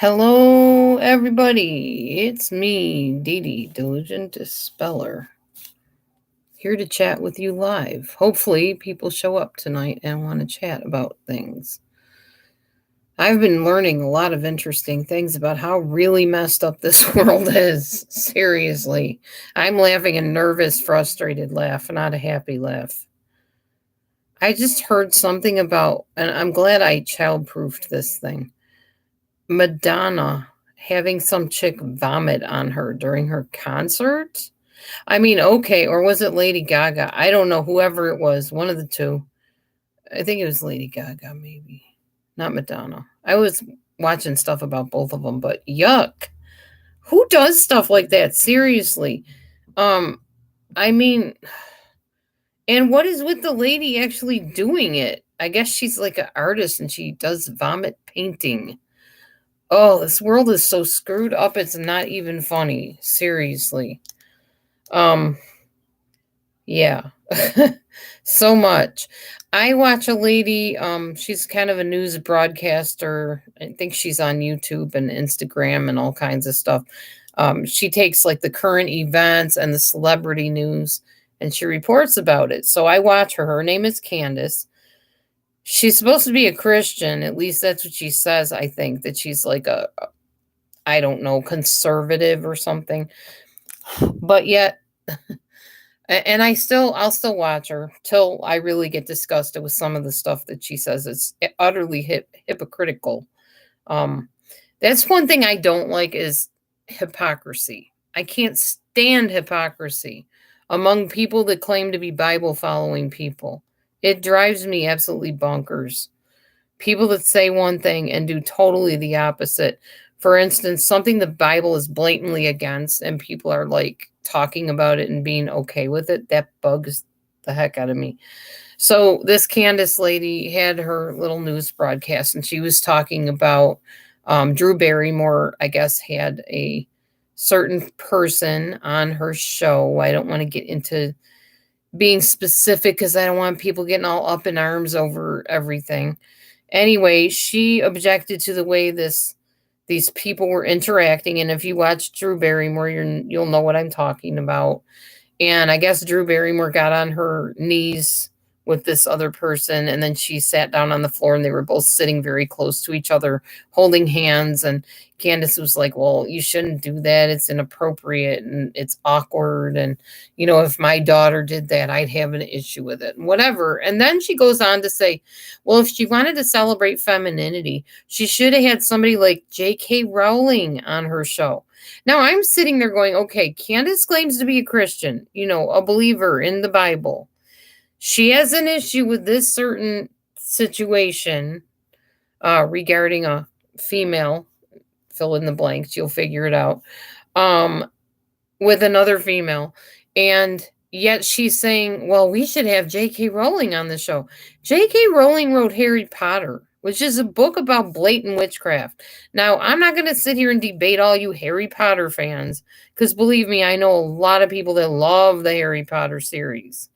Hello, everybody. It's me, Dee Dee, Diligent Dispeller, here to chat with you live. Hopefully, people show up tonight and want to chat about things. I've been learning a lot of interesting things about how really messed up this world is. Seriously. I'm laughing a nervous, frustrated laugh, not a happy laugh. I just heard something about, and I'm glad I childproofed this thing. Madonna having some chick vomit on her during her concert? I mean, okay, or was it Lady Gaga? I don't know, whoever it was, one of the two. I think it was Lady Gaga, maybe. Not Madonna. I was watching stuff about both of them, but yuck. Who does stuff like that? Seriously. Um, I mean, and what is with the lady actually doing it? I guess she's like an artist and she does vomit painting. Oh, this world is so screwed up, it's not even funny. Seriously. Um, yeah. So much. I watch a lady, she's kind of a news broadcaster. I think she's on YouTube and Instagram and all kinds of stuff. She takes like the current events and the celebrity news and she reports about it. So I watch her. Her name is Candace. She's supposed to be a Christian, at least that's what she says, I think, that she's like I don't know, conservative or something. But yet and I'll still watch her till I really get disgusted with some of the stuff that she says. It's utterly hypocritical. Um that's one thing I don't like is hypocrisy. I can't stand hypocrisy among people that claim to be Bible following people. It drives me absolutely bonkers. People that say one thing and do totally the opposite. For instance, something the Bible is blatantly against and people are like talking about it and being okay with it, that bugs the heck out of me. So this Candace lady had her little news broadcast and she was talking about Drew Barrymore, I guess, had a certain person on her show. I don't want to get into being specific because I don't want people getting all up in arms over everything. Anyway, she objected to the way these people were interacting, and if you watch Drew Barrymore, you'll know what I'm talking about. And I guess Drew Barrymore got on her knees with this other person, and then she sat down on the floor, and they were both sitting very close to each other, holding hands. And Candace was like, "Well, you shouldn't do that. It's inappropriate and it's awkward. And if my daughter did that, I'd have an issue with it, and whatever." And then she goes on to say, "Well, if she wanted to celebrate femininity, she should have had somebody like J.K. Rowling on her show." Now I'm sitting there going, okay, Candace claims to be a Christian, a believer in the Bible. She has an issue with this certain situation regarding a female, fill in the blanks, you'll figure it out, with another female. And yet she's saying, well, we should have J.K. Rowling on the show. J.K. Rowling wrote Harry Potter, which is a book about blatant witchcraft. Now, I'm not going to sit here and debate all you Harry Potter fans, because believe me, I know a lot of people that love the Harry Potter series.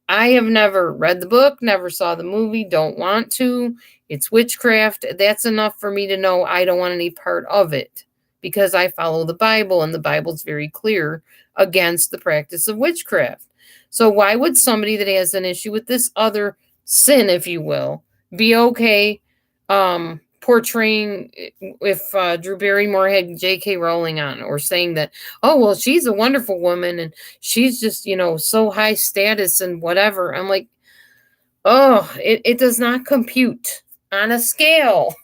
I have never read the book, never saw the movie, don't want to. It's witchcraft. That's enough for me to know I don't want any part of it because I follow the Bible, and the Bible's very clear against the practice of witchcraft. So why would somebody that has an issue with this other sin, if you will, be okay portraying if Drew Barrymore had J.K. Rowling on, or saying that, oh, well, she's a wonderful woman and she's just, so high status and whatever. I'm like, oh, it does not compute on a scale.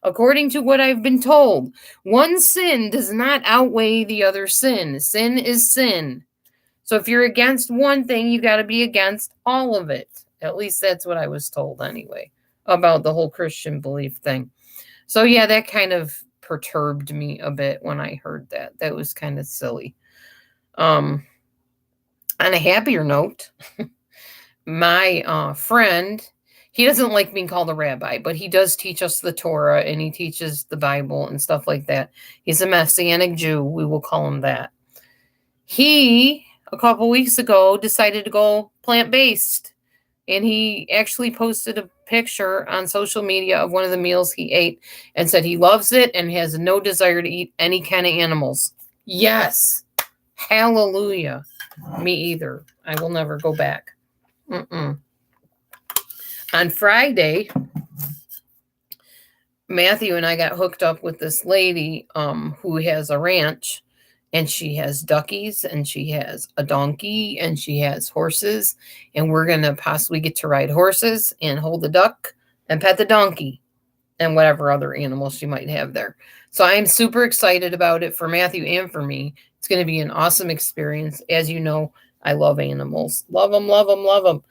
According to what I've been told, one sin does not outweigh the other sin. Sin is sin. So if you're against one thing, you got to be against all of it. At least that's what I was told anyway, about the whole Christian belief thing. So yeah, that kind of perturbed me a bit when I heard that. That was kind of silly. On a happier note, my friend, he doesn't like being called a rabbi, but he does teach us the Torah and he teaches the Bible and stuff like that. He's a Messianic Jew. We will call him that. He, a couple weeks ago, decided to go plant-based. and he actually posted a picture on social media of one of the meals he ate and said he loves it and has no desire to eat any kind of animals. Yes. Hallelujah. Me either. I will never go back. On Friday, Matthew and I got hooked up with this lady who has a ranch, and she has duckies and she has a donkey and she has horses, and we're going to possibly get to ride horses and hold the duck and pet the donkey and whatever other animals she might have there. So I'm super excited about it for Matthew and for me. It's going to be an awesome experience. As you know, I love animals. Love them, love them, love them.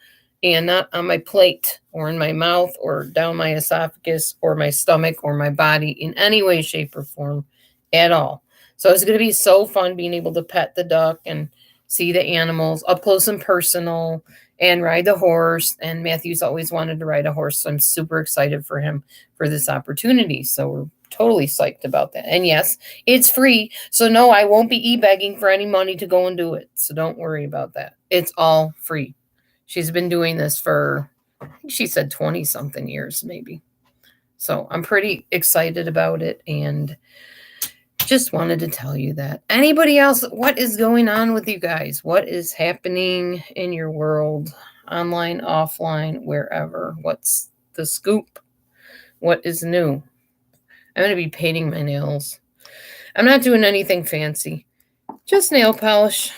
And not on my plate or in my mouth or down my esophagus or my stomach or my body in any way, shape, or form at all. So it's going to be so fun being able to pet the duck and see the animals up close and personal and ride the horse. And Matthew's always wanted to ride a horse. So I'm super excited for him for this opportunity. So we're totally psyched about that. And yes, it's free. So no, I won't be e-begging for any money to go and do it. So don't worry about that. It's all free. She's been doing this for, I think she said 20 something years, maybe. So I'm pretty excited about it and just wanted to tell you that. Anybody else, what is going on with you guys? What is happening in your world, online, offline, wherever? What's the scoop? What is new? I'm going to be painting my nails. I'm not doing anything fancy, just nail polish.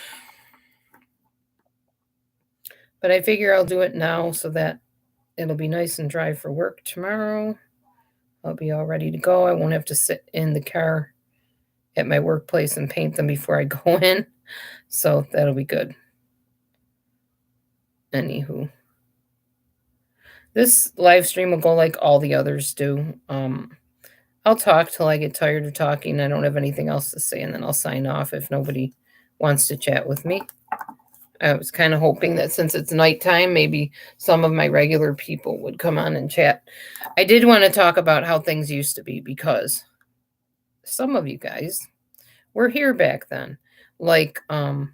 But I figure I'll do it now so that it'll be nice and dry for work tomorrow. I'll be all ready to go. I won't have to sit in the car at my workplace and paint them before I go in. So that'll be good. Anywho, this live stream will go like all the others do. I'll talk till I get tired of talking. I don't have anything else to say, and then I'll sign off if nobody wants to chat with me. I was kind of hoping that since it's nighttime, maybe some of my regular people would come on and chat. I did want to talk about how things used to be because some of you guys were here back then. Like, when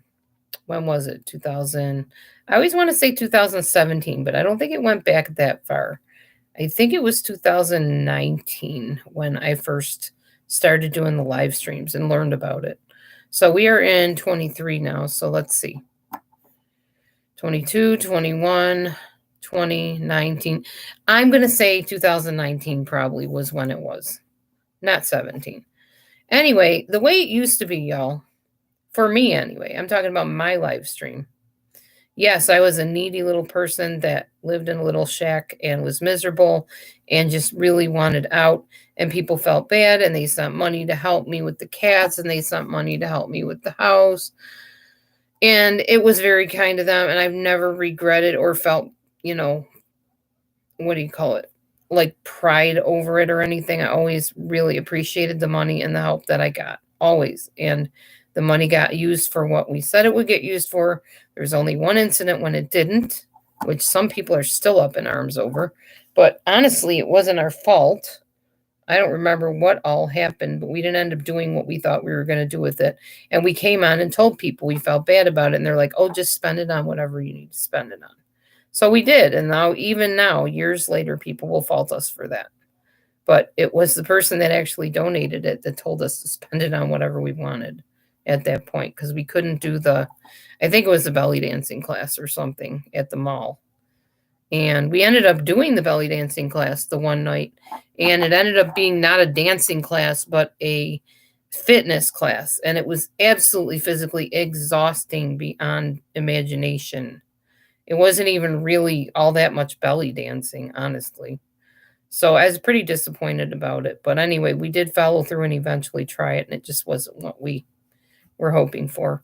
was it? 2000. I always want to say 2017, but I don't think it went back that far. I think it was 2019 when I first started doing the live streams and learned about it. So we are in 23 now. So let's see. 22, 21, 2019. I'm going to say 2019 probably was when it was, not 17. Anyway, the way it used to be, y'all, for me anyway, I'm talking about my live stream. Yes, I was a needy little person that lived in a little shack and was miserable and just really wanted out. And people felt bad and they sent money to help me with the cats and they sent money to help me with the house. And it was very kind of them. And I've never regretted or felt, what do you call it? Like pride over it or anything. I always really appreciated the money and the help that I got. Always. And the money got used for what we said it would get used for. There's only one incident when it didn't, which some people are still up in arms over. But honestly, it wasn't our fault. I don't remember what all happened, but we didn't end up doing what we thought we were going to do with it. And we came on and told people we felt bad about it. And they're like, oh, just spend it on whatever you need to spend it on. So we did. And now, even now, years later, people will fault us for that. But it was the person that actually donated it that told us to spend it on whatever we wanted at that point. Because we couldn't do I think it was the belly dancing class or something at the mall. And we ended up doing the belly dancing class the one night. And it ended up being not a dancing class, but a fitness class. And it was absolutely physically exhausting beyond imagination. It wasn't even really all that much belly dancing, honestly. So I was pretty disappointed about it. But anyway, we did follow through and eventually try it. And it just wasn't what we were hoping for.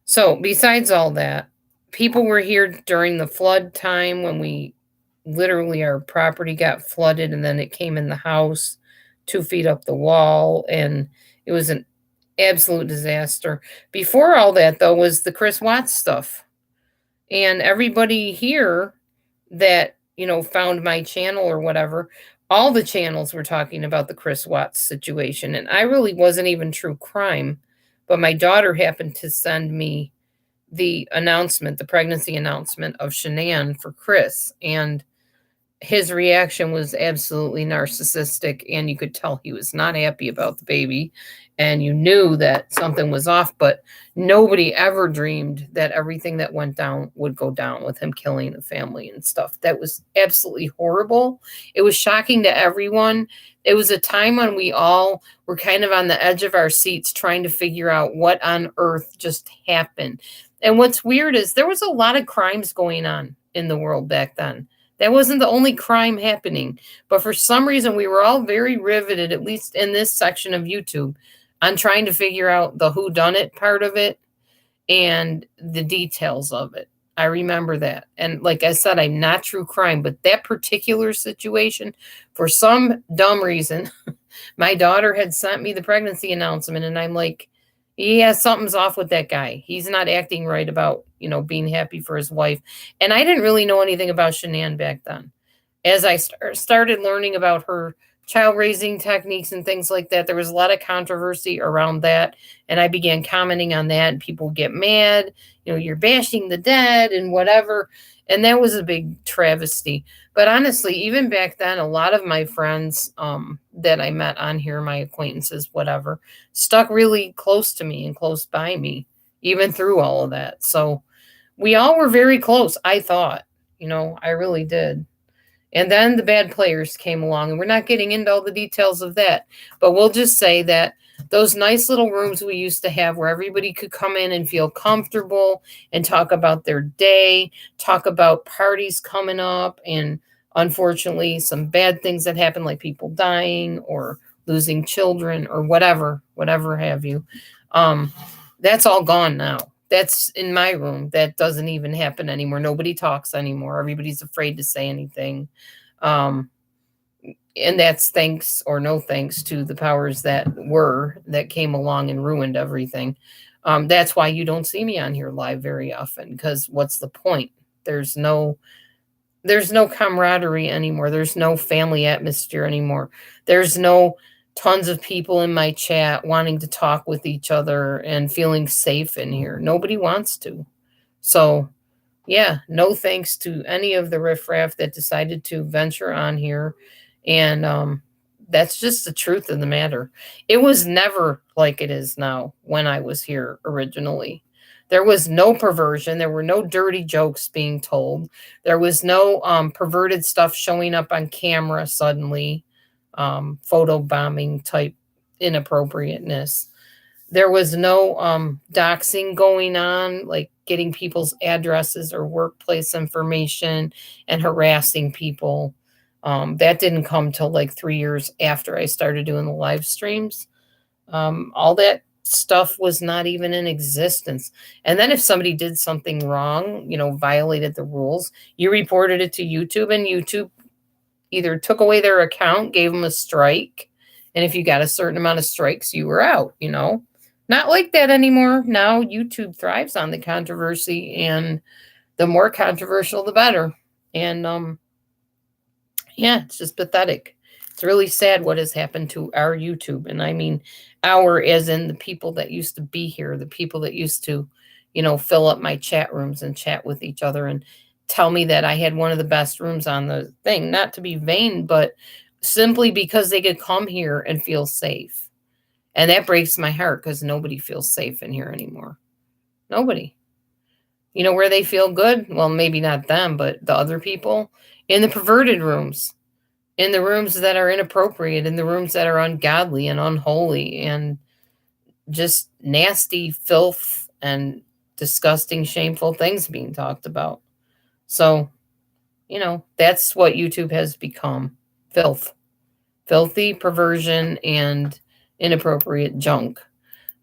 So besides all that, people were here during the flood time when our property got flooded and then it came in the house 2 feet up the wall and it was an absolute disaster. Before all that, though, was the Chris Watts stuff. And everybody here that, found my channel or whatever, all the channels were talking about the Chris Watts situation. And I really wasn't even true crime, but my daughter happened to send me the announcement, the pregnancy announcement of Shanann for Chris, and his reaction was absolutely narcissistic, and you could tell he was not happy about the baby, and you knew that something was off, but nobody ever dreamed that everything that went down would go down with him killing the family and stuff. That was absolutely horrible. It was shocking to everyone. It was a time when we all were kind of on the edge of our seats trying to figure out what on earth just happened. And what's weird is there was a lot of crimes going on in the world back then. That wasn't the only crime happening. But for some reason, we were all very riveted, at least in this section of YouTube, on trying to figure out the whodunit part of it and the details of it. I remember that. And like I said, I'm not true crime, but that particular situation, for some dumb reason, my daughter had sent me the pregnancy announcement, and I'm like, yeah, something's off with that guy. He's not acting right about, being happy for his wife. And I didn't really know anything about Shanann back then. As I started learning about her child raising techniques and things like that, there was a lot of controversy around that. And I began commenting on that, and people get mad, you're bashing the dead and whatever. And that was a big travesty. But honestly, even back then, a lot of my friends that I met on here, my acquaintances, whatever, stuck really close to me and close by me, even through all of that. So we all were very close, I thought. I really did. And then the bad players came along, and we're not getting into all the details of that. But we'll just say that those nice little rooms we used to have where everybody could come in and feel comfortable and talk about their day, talk about parties coming up, and unfortunately some bad things that happen, like people dying or losing children or whatever have you. That's all gone now. That's in my room. That doesn't even happen anymore. Nobody talks anymore. Everybody's afraid to say anything. Um, and that's thanks or no thanks to the powers that came along and ruined everything. That's why you don't see me on here live very often, because what's the point? There's no camaraderie anymore. There's no family atmosphere anymore. There's no tons of people in my chat wanting to talk with each other and feeling safe in here. Nobody wants to. So, yeah, no thanks to any of the riffraff that decided to venture on here. And that's just the truth of the matter. It was never like it is now when I was here originally. There was no perversion. There were no dirty jokes being told. There was no perverted stuff showing up on camera suddenly, photo bombing type inappropriateness. There was no doxing going on, like getting people's addresses or workplace information and harassing people. That didn't come till like 3 years after I started doing the live streams. All that stuff was not even in existence. And then if somebody did something wrong, violated the rules, you reported it to YouTube, and YouTube either took away their account, gave them a strike, and if you got a certain amount of strikes, you were out. Not like that anymore. Now YouTube thrives on the controversy, and the more controversial, the better. And yeah, it's just pathetic. It's really sad what has happened to our YouTube. And I mean our as in the people that used to be here, the people that used to, fill up my chat rooms and chat with each other and tell me that I had one of the best rooms on the thing. Not to be vain, but simply because they could come here and feel safe. And that breaks my heart, because nobody feels safe in here anymore. Nobody. Where they feel good? Well, maybe not them, but the other people in the perverted rooms, in the rooms that are inappropriate, in the rooms that are ungodly and unholy and just nasty filth and disgusting, shameful things being talked about. So, that's what YouTube has become. Filth. Filthy perversion and inappropriate junk,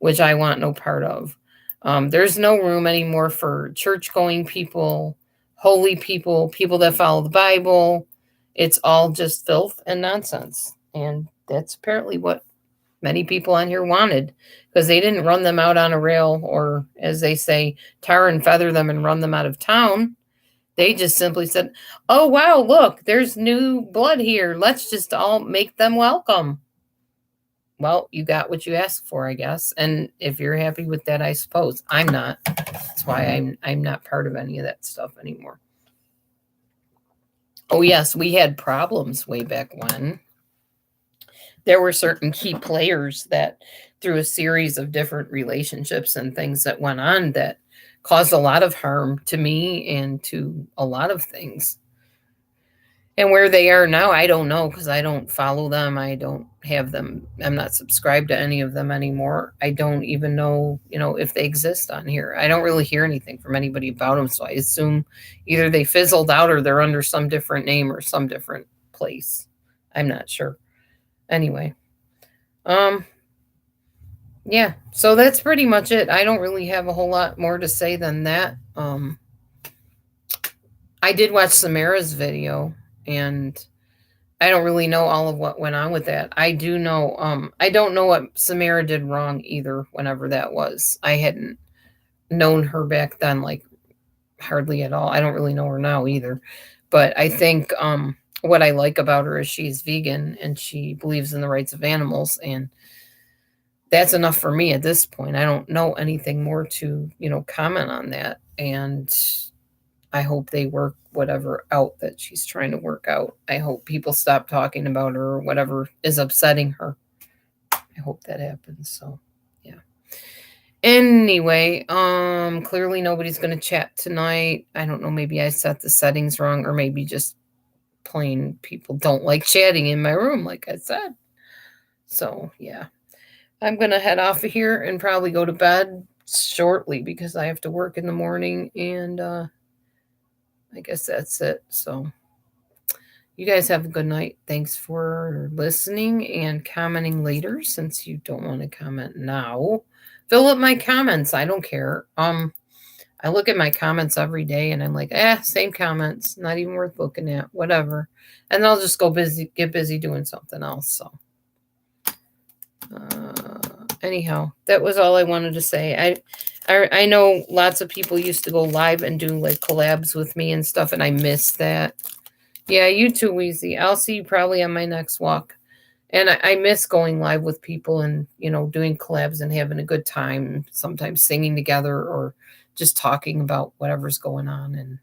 which I want no part of. There's no room anymore for church-going people, holy people, people that follow the Bible. It's all just filth and nonsense. And that's apparently what many people on here wanted, because they didn't run them out on a rail or, as they say, tar and feather them and run them out of town. They just simply said, oh, wow, look, there's new blood here. Let's just all make them welcome. well, you got what you asked for, I guess. And if you're happy with that, I suppose. I'm not. That's why I'm not part of any of that stuff anymore. Oh yes, we had problems way back when. There were certain key players that through a series of different relationships and things that went on that caused a lot of harm to me and to a lot of things. And where they are now, I don't know because I don't follow them. I don't have them. I'm not subscribed to any of them anymore. I don't even know, if they exist on here. I don't really hear anything from anybody about them. So I assume either they fizzled out or they're under some different name or some different place. I'm not sure. Anyway, um, yeah. So that's pretty much it. I don't really have a whole lot more to say than that. I did watch Samara's video and I don't really know all of what went on with that. I do know, I don't know what Samara did wrong either, whenever that was. I hadn't known her back then, like hardly at all. I don't really know her now either. But I think what I like about her is she's vegan and she believes in the rights of animals. And that's enough for me at this point. I don't know anything more to, comment on that. And I hope they work whatever out that she's trying to work out. I hope people stop talking about her or whatever is upsetting her. I hope that happens. So, yeah. Anyway, clearly nobody's going to chat tonight. I don't know, maybe I set the settings wrong or maybe just plain people don't like chatting in my room like I said. So, yeah. I'm going to head off of here and probably go to bed shortly because I have to work in the morning and I guess that's it. So, you guys have a good night. Thanks for listening and commenting later since you don't want to comment now. Fill up my comments. I don't care. I look at my comments every day and I'm like, same comments. Not even worth looking at. Whatever. And then I'll just get busy doing something else. So, anyhow, that was all I wanted to say. I know lots of people used to go live and do like collabs with me and stuff, and I miss that. Yeah, you too, Weezy. I'll see you probably on my next walk. And I miss going live with people and, doing collabs and having a good time, sometimes singing together or just talking about whatever's going on. And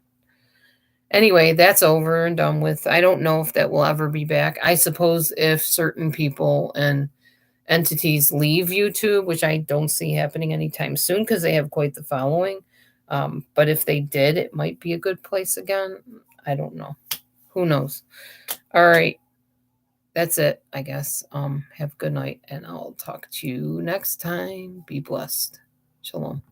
anyway, that's over and done with. I don't know if that will ever be back. I suppose if certain people and entities leave YouTube, which I don't see happening anytime soon because they have quite the following. But if they did, it might be a good place again. I don't know. Who knows? All right. That's it, I guess. Have a good night and I'll talk to you next time. Be blessed. Shalom.